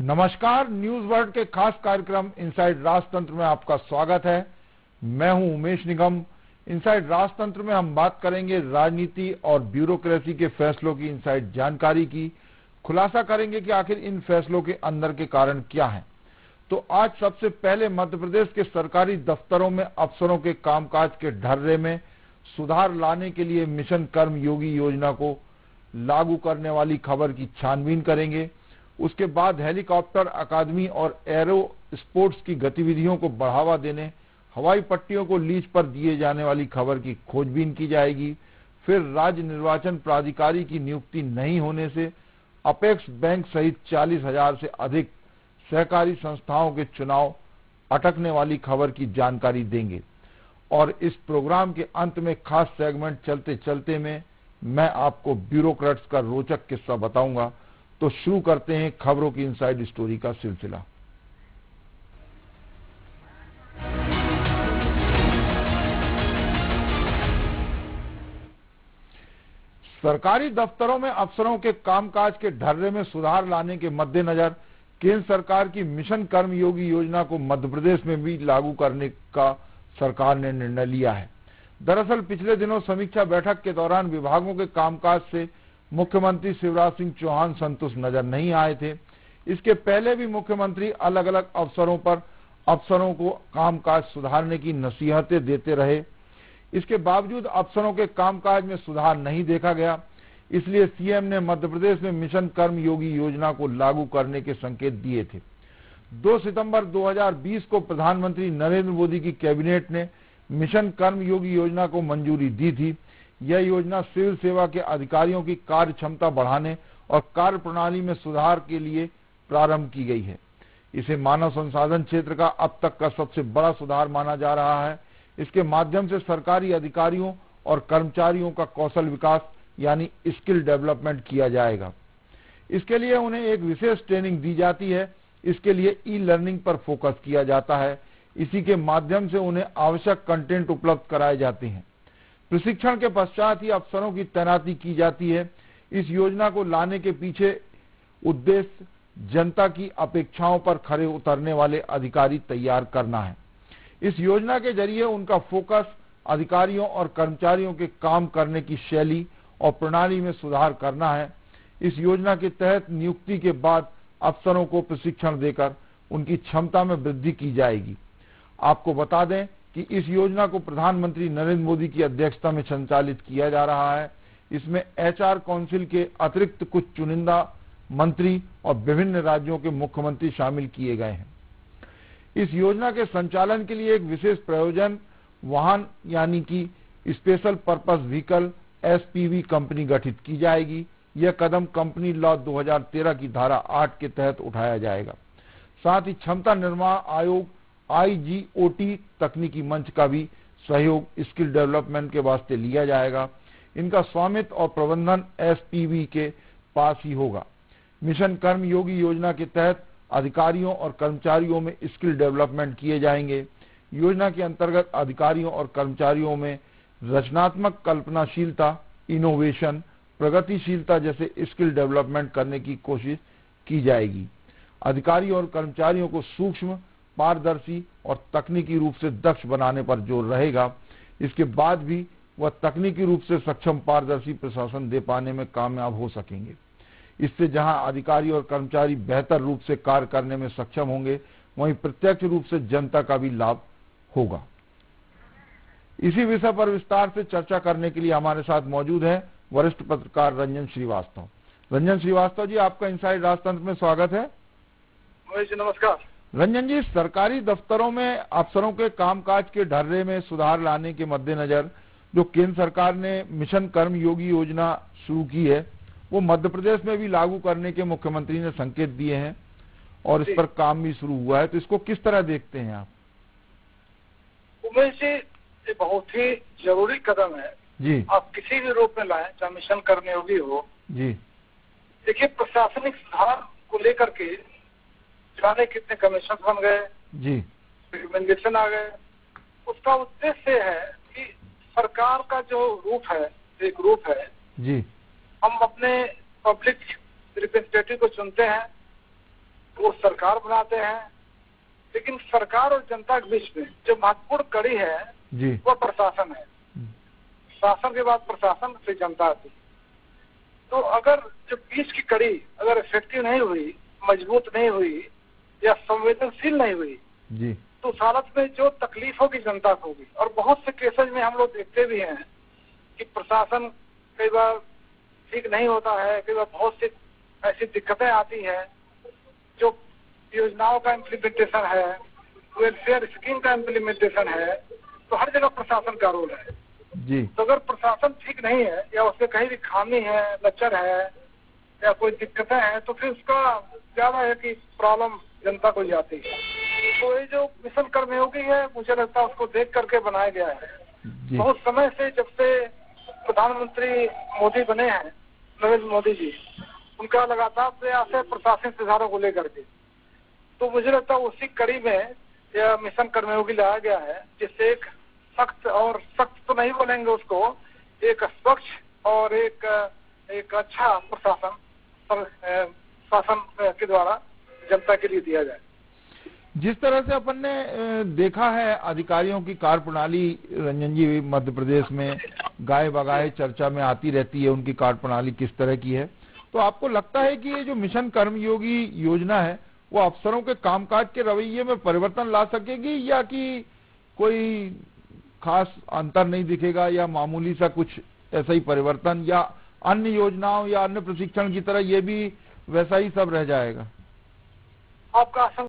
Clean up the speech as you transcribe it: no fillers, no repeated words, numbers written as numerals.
नमस्कार, news world के खास कार्यक्रम इनसाइड राजतंत्र में आपका स्वागत है। मैं हूं उमेश निगम। इनसाइड राजतंत्र में हम बात करेंगे राजनीति और ब्यूरोक्रेसी के फैसलों की इनसाइड जानकारी की। खुलासा करेंगे कि आखिर इन फैसलों के अंदर के कारण क्या हैं। तो आज सबसे पहले मध्य प्रदेश के सरकारी दफ्तरों में अफसरों के कामकाज के ढर्रे में सुधार लाने के लिए मिशन कर्मयोगी योजना को लागू करने वाली खबर की छानबीन करेंगे। उसके बाद हेलीकॉप्टर अकादमी और एरो स्पोर्ट्स की गतिविधियों को बढ़ावा देने हवाई पट्टियों को लीज पर दिए जाने वाली खबर की खोजबीन की जाएगी। फिर राज्य निर्वाचन प्राधिकारी की नियुक्ति नहीं होने से अपेक्स बैंक सहित 40,000 से अधिक सहकारी संस्थाओं के चुनाव अटकने वाली खबर की जानकारी देंगे। और इस प्रोग्राम के अंत में खास सेगमेंट चलते चलते में मैं आपको ब्यूरोक्रेट्स का रोचक किस्सा बताऊंगा। तो शुरू करते हैं खबरों की इनसाइड स्टोरी का सिलसिला। सरकारी दफ्तरों में अफसरों के कामकाज के ढर्रे में सुधार लाने के मद्देनजर केंद्र सरकार की मिशन कर्मयोगी योजना को मध्य प्रदेश में भी लागू करने का सरकार ने निर्णय लिया है। दरअसल पिछले दिनों समीक्षा बैठक के दौरान विभागों के कामकाज से मुख्यमंत्री शिवराज सिंह चौहान संतुष्ट नजर नहीं आए थे। इसके पहले भी मुख्यमंत्री अलग अलग अवसरों पर अफसरों को कामकाज सुधारने की नसीहतें देते रहे। इसके बावजूद अफसरों के कामकाज में सुधार नहीं देखा गया। इसलिए सीएम ने मध्य प्रदेश में मिशन कर्मयोगी योजना को लागू करने के संकेत दिए थे। 2 सितंबर 2020 को प्रधानमंत्री नरेंद्र मोदी की कैबिनेट ने मिशन कर्मयोगी योजना को मंजूरी दी थी। यह योजना सिविल सेवा के अधिकारियों की कार्य क्षमता बढ़ाने और कार्य प्रणाली में सुधार के लिए प्रारंभ की गई है। इसे मानव संसाधन क्षेत्र का अब तक का सबसे बड़ा सुधार माना जा रहा है। इसके माध्यम से सरकारी अधिकारियों और कर्मचारियों का कौशल विकास यानी स्किल डेवलपमेंट किया जाएगा। इसके लिए उन्हें एक विशेष ट्रेनिंग दी जाती है। इसके लिए ई लर्निंग पर फोकस किया जाता है। इसी के माध्यम से उन्हें आवश्यक कंटेंट उपलब्ध कराए जाते हैं। प्रशिक्षण के पश्चात ही अफसरों की तैनाती की जाती है। इस योजना को लाने के पीछे उद्देश्य जनता की अपेक्षाओं पर खरे उतरने वाले अधिकारी तैयार करना है। इस योजना के जरिए उनका फोकस अधिकारियों और कर्मचारियों के काम करने की शैली और प्रणाली में सुधार करना है। इस योजना के तहत नियुक्ति के बाद अफसरों को प्रशिक्षण देकर उनकी क्षमता में वृद्धि की जाएगी। आपको बता दें कि इस योजना को प्रधानमंत्री नरेंद्र मोदी की अध्यक्षता में संचालित किया जा रहा है। इसमें एचआर काउंसिल के अतिरिक्त कुछ चुनिंदा मंत्री और विभिन्न राज्यों के मुख्यमंत्री शामिल किए गए हैं। इस योजना के संचालन के लिए एक विशेष प्रयोजन वाहन यानी कि special purpose vehicle SPV company गठित की जाएगी। यह कदम कंपनी लॉ 2013 की धारा 8 के तहत उठाया जाएगा। साथ ही क्षमता निर्माण आयोग आईजीओटी तकनीकी मंच का भी सहयोग स्किल डेवलपमेंट के वास्ते लिया जाएगा। इनका स्वामित्व और प्रबंधन एसपीवी के पास ही होगा। मिशन कर्मयोगी योजना के तहत अधिकारियों और कर्मचारियों में स्किल डेवलपमेंट किए जाएंगे। योजना के अंतर्गत अधिकारियों और कर्मचारियों में रचनात्मक कल्पनाशीलता, इनोवेशन, प्रगतिशीलता जैसे स्किल डेवलपमेंट करने की कोशिश की जाएगी। अधिकारियों और कर्मचारियों को सूक्ष्म, पारदर्शी और तकनीकी रूप से दक्ष बनाने पर जोर रहेगा। इसके बाद भी वह तकनीकी रूप से सक्षम पारदर्शी प्रशासन दे पाने में कामयाब हो सकेंगे। इससे जहां अधिकारी और कर्मचारी बेहतर रूप से कार्य करने में सक्षम होंगे, वहीं प्रत्यक्ष रूप से जनता का भी लाभ होगा। इसी विषय पर विस्तार से चर्चा करने के लिए हमारे साथ मौजूद है वरिष्ठ पत्रकार रंजन श्रीवास्तव। रंजन श्रीवास्तव जी, आपका इनसाइड राजतंत्र में स्वागत है। नमस्कार रंजन जी, सरकारी दफ्तरों में अफसरों के कामकाज के ढर्रे में सुधार लाने के मद्देनजर जो केंद्र सरकार ने मिशन कर्मयोगी योजना शुरू की है, वो मध्य प्रदेश में भी लागू करने के मुख्यमंत्री ने संकेत दिए हैं और इस पर काम भी शुरू हुआ है। तो इसको किस तरह देखते हैं आप? उमेश जी, ये बहुत ही जरूरी कदम है जी। आप किसी भी रूप में लाएं, चाहे मिशन कर्मयोगी हो जी। देखिए, प्रशासनिक सुधार को लेकर के जाने कितने कमीशन बन गए जी, रिकमेंडेशन आ गए। उसका उद्देश्य है कि सरकार का जो रूप है, एक रूप है जी, हम अपने पब्लिक रिप्रेजेंटेटिव को चुनते हैं वो सरकार बनाते हैं, लेकिन सरकार और जनता के बीच में जो महत्वपूर्ण कड़ी है जी, वो प्रशासन है। शासन के बाद प्रशासन, फिर जनता आती है। तो अगर जो बीच की कड़ी अगर इफेक्टिव नहीं हुई, मजबूत नहीं हुई या संवेदनशील नहीं हुई, जी, तो उस हालत में जो तकलीफ होगी जनता को होगी। और बहुत से केसेज में हम लोग देखते भी हैं कि प्रशासन कई बार ठीक नहीं होता है, कई बार बहुत सी ऐसी दिक्कतें आती हैं। जो योजनाओं का इम्प्लीमेंटेशन है, वेलफेयर स्कीम का इम्प्लीमेंटेशन है, तो हर जगह प्रशासन का रोल है जी, तो अगर प्रशासन ठीक नहीं है या उसमें कहीं भी खामी है, लचर है या कोई दिक्कतें हैं, तो फिर उसका ज्यादा है कि प्रॉब्लम जनता को जाती है। तो ये जो मिशन कर्मयोगी है, मुझे लगता है उसको देख करके बनाया गया है। जी, बहुत समय से, जब से प्रधानमंत्री मोदी बने हैं, नरेंद्र मोदी जी, उनका लगातार प्रयास है प्रशासन सुधारों को लेकर के। तो मुझे लगता है उसी कड़ी में यह मिशन कर्मयोगी लाया गया है, जिससे एक सख्त, और सख्त तो नहीं बोलेंगे उसको, एक स्वच्छ और एक अच्छा प्रशासन शासन के द्वारा जनता के लिए दिया जाए। जिस तरह से अपन ने देखा है अधिकारियों की कार्यप्रणाली, रंजन जी, मध्य प्रदेश में गाय बगाए चर्चा में आती रहती है, उनकी कार्यप्रणाली किस तरह की है। तो आपको लगता है कि ये जो मिशन कर्मयोगी योजना है वो अफसरों के कामकाज के रवैये में परिवर्तन ला सकेगी, या कि कोई खास अंतर नहीं दिखेगा, या मामूली सा कुछ ऐसा ही परिवर्तन, या अन्य योजनाओं या अन्य प्रशिक्षण की तरह ये भी वैसा ही सब रह जाएगा? आपका